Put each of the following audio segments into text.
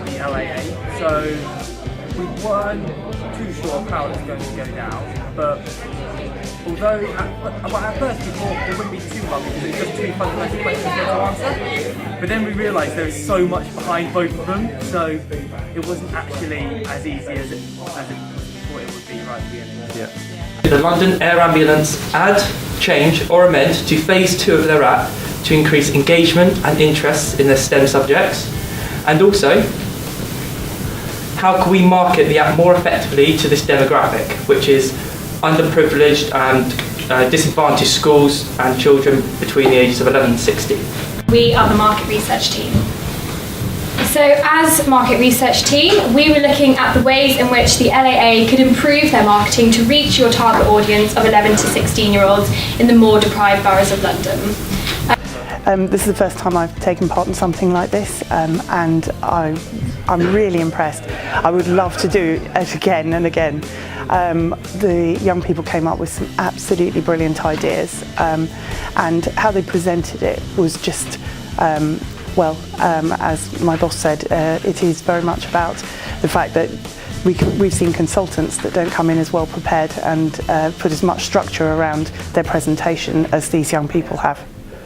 the LAA, so we weren't too sure how it was going to go down, but although at first we thought it wouldn't be too hard because it's just two fundamental questions to answer, but then we realised there was so much behind both of them, so it wasn't actually as easy as it thought it would be right at the beginning. Yeah. The London Air Ambulance add, change or amend to phase 2 of their app to increase engagement and interest in their STEM subjects? And also, how can we market the app more effectively to this demographic, which is underprivileged and disadvantaged schools and children between the ages of 11 and 16? We are the market research team. So as market research team, we were looking at the ways in which the LAA could improve their marketing to reach your target audience of 11 to 16-year-olds in the more deprived boroughs of London. This is the first time I've taken part in something like this, and I'm really impressed. I would love to do it again and again. The young people came up with some absolutely brilliant ideas, and how they presented it was just, as my boss said, it is very much about the fact that we've seen consultants that don't come in as well prepared and put as much structure around their presentation as these young people have.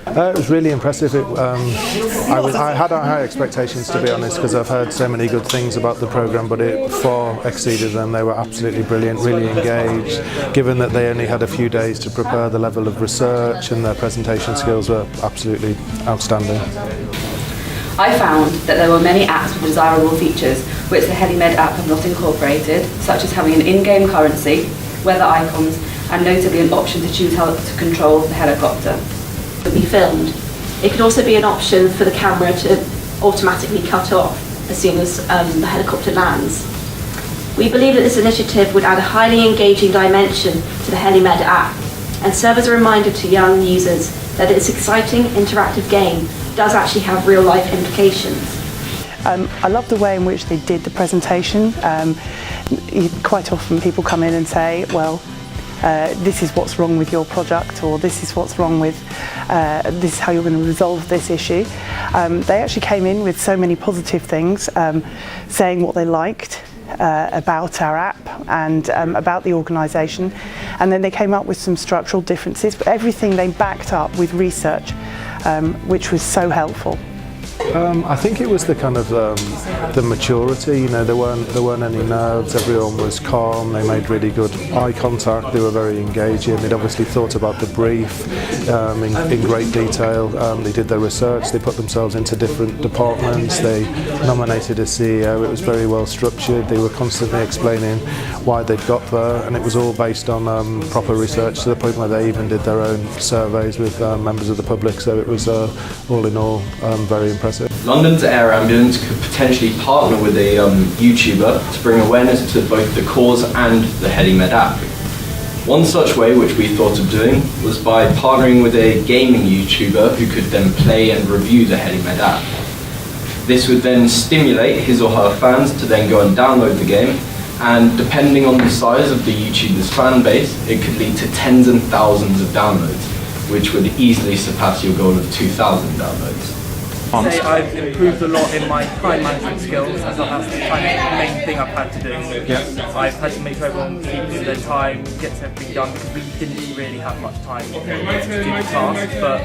It was really impressive. I had high expectations, to be honest, because I've heard so many good things about the programme, but it far exceeded them. They were absolutely brilliant, really engaged. Given that they only had a few days to prepare, the level of research and their presentation skills were absolutely outstanding. I found that there were many apps with desirable features which the HeliMed app have not incorporated, such as having an in-game currency, weather icons, and notably an option to choose how to control the helicopter. Be filmed. It could also be an option for the camera to automatically cut off as soon as the helicopter lands. We believe that this initiative would add a highly engaging dimension to the HeliMed app and serve as a reminder to young users that this exciting interactive game does actually have real life implications. I love the way in which they did the presentation. Quite often people come in and say, well, this is what's wrong with your product, or this is what's wrong with, this is how you're going to resolve this issue. They actually came in with so many positive things, saying what they liked about our app and about the organisation, and then they came up with some structural differences, but everything they backed up with research, which was so helpful. I think it was the kind of the maturity. You know, there weren't any nerves. Everyone was calm. They made really good eye contact. They were very engaging. They'd obviously thought about the brief in great detail. They did their research. They put themselves into different departments. They nominated a CEO. It was very well structured. They were constantly explaining why they'd got there, and it was all based on proper research, to the point where they even did their own surveys with members of the public. So it was all in all very impressive. London's Air Ambulance could potentially partner with a YouTuber to bring awareness to both the cause and the HeliMed app. One such way which we thought of doing was by partnering with a gaming YouTuber who could then play and review the HeliMed app. This would then stimulate his or her fans to then go and download the game, and depending on the size of the YouTuber's fan base, it could lead to tens and thousands of downloads, which would easily surpass your goal of 2,000 downloads. I'd say I've improved a lot in my time management skills, as that's the kind of main thing I've had to do. Yeah. I've had to make sure everyone keeps their time, gets everything done, because we didn't really have much time to do the task, but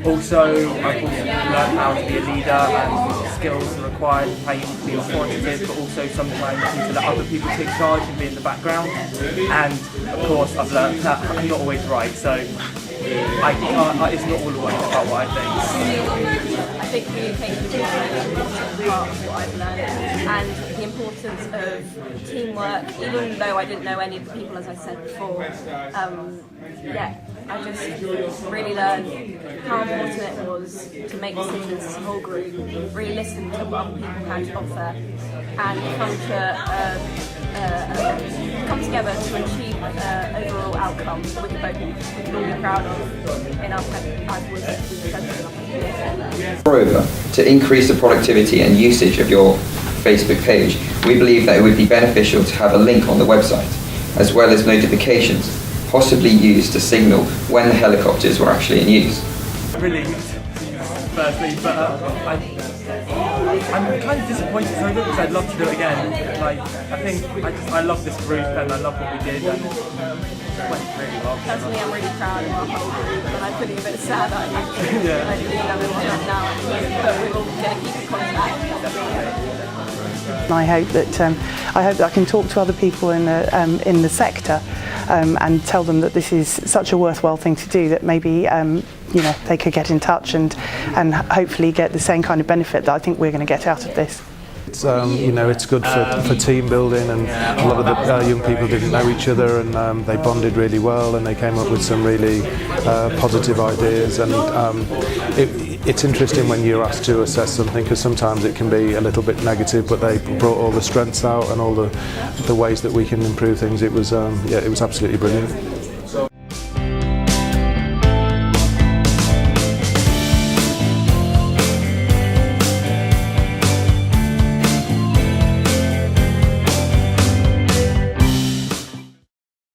also I've also learned how to be a leader and the skills are required, how you need to be authoritative, but also sometimes you need to let other people take charge and be in the background. And of course I've learned that I'm not always right, so it's not all about what I think. I think communication is a important part of what I've learned, and the importance of teamwork. Even though I didn't know any of the people, as I said before, I just really learned how important it was to make decisions as a whole group, really listen to what other people had to offer, and come together to achieve an overall outcome that we can all be proud of in our as was presented. Moreover, to increase the productivity and usage of your Facebook page, we believe that it would be beneficial to have a link on the website, as well as notifications, possibly used to signal when the helicopters were actually in use. Relieved, firstly, but I'm kind of disappointed because I'd love to do it again. Like, I think I love this group and I love what we did, and it went really well. Personally, I'm really proud of our whole group, and I'm feeling a bit sad that I didn't have everyone up now, but we're all going to keep in contact. And I hope that I can talk to other people in the sector and tell them that this is such a worthwhile thing to do, that maybe they could get in touch and hopefully get the same kind of benefit that I think we're going to get out of this. It's it's good for team building, and a lot of the young people didn't know each other, and they bonded really well, and they came up with some really positive ideas. And it's interesting when you're asked to assess something, because sometimes it can be a little bit negative, but they brought all the strengths out and all the ways that we can improve things. It was absolutely brilliant.